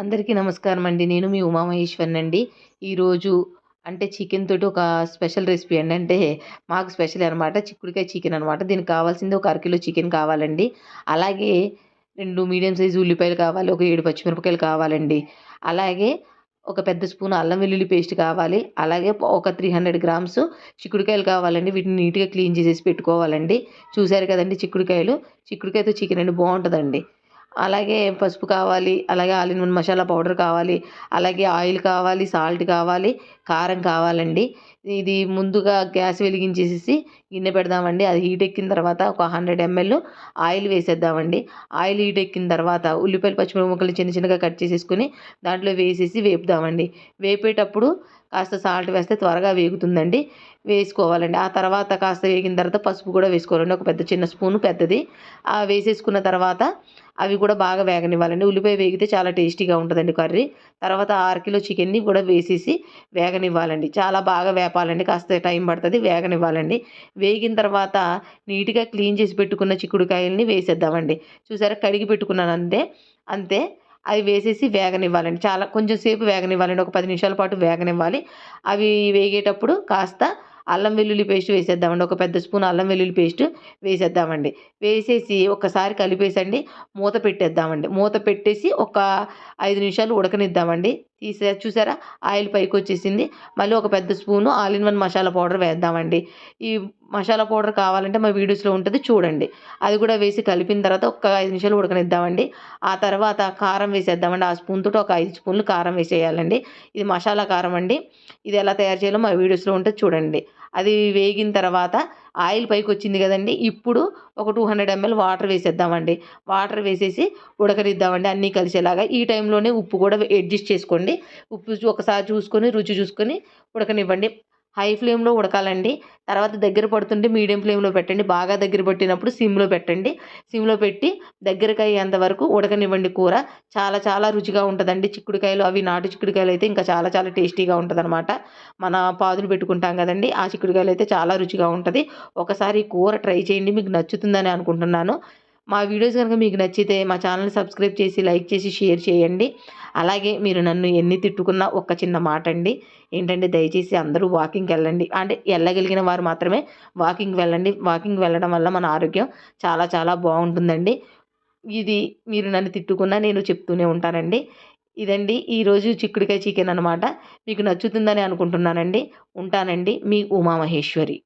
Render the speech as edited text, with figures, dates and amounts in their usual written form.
అందరికీ నమస్కారం అండి. నేను మీ ఉమామహేశ్వరినండి. ఈరోజు అంటే చికెన్ తోటి ఒక స్పెషల్ రెసిపీ అండి. అంటే మాకు స్పెషల్ అనమాట. చిక్కుడుకాయ చికెన్ అనమాట. దీనికి కావాల్సింది ఒక అరకిలో చికెన్ కావాలండి. అలాగే 2 మీడియం సైజు ఉల్లిపాయలు కావాలి. ఒక 7 పచ్చిమిరపకాయలు కావాలండి. అలాగే ఒక పెద్ద స్పూన్ అల్లం వెల్లుల్లి పేస్ట్ కావాలి. అలాగే ఒక 300 గ్రామ్స్ చిక్కుడుకాయలు కావాలండి. వీటిని నీట్‌గా క్లీన్ చేసేసి పెట్టుకోవాలండి. చూసారు కదండీ చిక్కుడుకాయలు. చిక్కుడుకాయతో చికెన్ అండి బావుంటదండి. అలాగే పసుపు కావాలి. అలాగే all in one masala powder కావాలి. అలాగే ఆయిల్ కావాలి, సాల్ట్ కావాలి, కారం కావాలండి. ఇది ముందుగా గ్యాస్ వెలిగించేసేసి గిన్నె పెడదామండి. అది హీట్ ఎక్కిన తర్వాత ఒక 100 ఎంఎల్ ఆయిల్ వేసేద్దామండి. ఆయిల్ హీట్ ఎక్కిన తర్వాత ఉల్లిపాయలు, పచ్చిమిరపకాయలు ముక్కలు చిన్న చిన్నగా కట్ చేసేసుకొని దాంట్లో వేసేసి వేపుదామండి. వేపేటప్పుడు కాస్త సాల్ట్ వేస్తే త్వరగా వేగుతుందండి. వేసుకోవాలండి. ఆ తర్వాత కాస్త వేగిన తర్వాత పసుపు కూడా వేసుకోవాలండి. ఒక చిన్న స్పూను పెద్దది. వేసేసుకున్న తర్వాత అవి కూడా బాగా వేగనివ్వాలండి. ఉల్లిపాయ వేగితే చాలా టేస్టీగా ఉంటదండి కర్రీ. తర్వాత 6 కిలో చికెన్‌ని కూడా వేసేసి వేగనివ్వాలండి. చాలా బాగా వేపాలండి. కాస్త టైం పడతది. వేగనివ్వాలండి. వేగిన తర్వాత నీట్‌గా క్లీన్ చేసి పెట్టుకున్న చిక్కుడుకాయల్ని వేసేద్దామండి. చూసారా కడిగి పెట్టుకున్నాను అంతే. అంతే. అవి వేసేసి వేగనివ్వాలండి. చాలా కొంచెం సేపు వేగనివ్వాలండి. ఒక 10 నిమిషాల పాటు వేగనివ్వాలి. అవి వేగేటప్పుడు కాస్త అల్లం వెల్లుల్లి పేస్ట్ వేసేద్దామండి. ఒక పెద్ద స్పూన్ అల్లం వెల్లుల్లి పేస్ట్ వేసేద్దామండి. వేసేసి ఒక్కసారి కలిపేసండి మూత పెట్టేద్దామండి. మూత పెట్టేసి ఒక 5 నిమిషాలు ఉడకనిద్దామండి. చూసారా ఆయిల్ పైకొచ్చేసింది. మళ్ళీ ఒక పెద్ద spoon all in one masala powder వేద్దామండి. ఈ మసాలా పౌడర్ కావాలంటే మా వీడియోస్‌లో ఉంటది చూడండి. అది కూడా వేసి కలిపిన తర్వాత ఒక 5 నిమిషాలు ఉడకనిద్దామండి. ఆ తర్వాత కారం వేసేద్దామండి. ఆ స్పూన్ తోటి ఒక 5 స్పూన్లు కారం వేసేయాలండి. ఇది మసాలా కారం అండి. ఇది ఎలా తయారు చేయాలో మా వీడియోస్‌లో ఉంటది చూడండి. అది వేగిన తర్వాత ఆయిల్ పైకొచ్చింది కదండీ! ఇప్పుడు ఒక 200 ఎంఎల్ వాటర్ వేసేద్దామండి. వాటర్ వేసేసి ఉడకనిద్దామండి అన్నీ కలిసేలాగా. ఈ టైంలోనే ఉప్పు కూడా అడ్జస్ట్ చేసుకోండి. ఉప్పు ఒకసారి చూసుకొని, రుచి చూసుకొని ఉడకనివ్వండి. హై ఫ్లేమ్‌లో ఉడకాలండి. తర్వాత దగ్గర పడుతుంటే మీడియం ఫ్లేమ్‌లో పెట్టండి. బాగా దగ్గర పట్టినప్పుడు సిమ్‌లో పెట్టండి. సిమ్‌లో పెట్టి దగ్గరకయ్యేంత వరకు ఉడకనివ్వండి కూర. చాలా చాలా రుచిగా ఉంటదండి. చిక్కుడుకాయలు అవి నాటు చిక్కుడుకాయలైతే ఇంకా చాలా చాలా టేస్టీగా ఉంటదనమాట. మన పాదులు పెట్టుకుంటాం కదండీ! ఆ చిక్కుడుకాయలైతే చాలా రుచిగా ఉంటది. ఒకసారి ఈ కూర ట్రై చేయండి. మీకు నచ్చుతుందని అనుకుంటున్నాను. మా వీడియోస్ గనుక మీకు నచ్చితే మా ఛానెల్‌ని సబ్స్క్రైబ్ చేసి, లైక్ చేసి, షేర్ చేయండి. అలాగే మీరు నన్ను ఎన్ని తిట్టుకున్నా ఒక్క చిన్న మాటండి. ఏంటంటే దయచేసి అందరూ వాకింగ్‌కెళ్ళండి. అంటే ఎళ్ళగలిగిన వారు మాత్రమే వాకింగ్‌కి వెళ్ళండి. వాకింగ్ వెళ్ళడం వల్ల మన ఆరోగ్యం చాలా చాలా బావుంటుందండి. ఇది మీరు నన్ను తిట్టుకున్నా నేను చెప్తూనే ఉంటానండి. ఇదండి ఈరోజు చిక్కుడుకాయ చికెన్ అనమాట. మీకు నచ్చుతుందని అనుకుంటున్నానండి. ఉంటానండి. మీ ఉమామహేశ్వరి.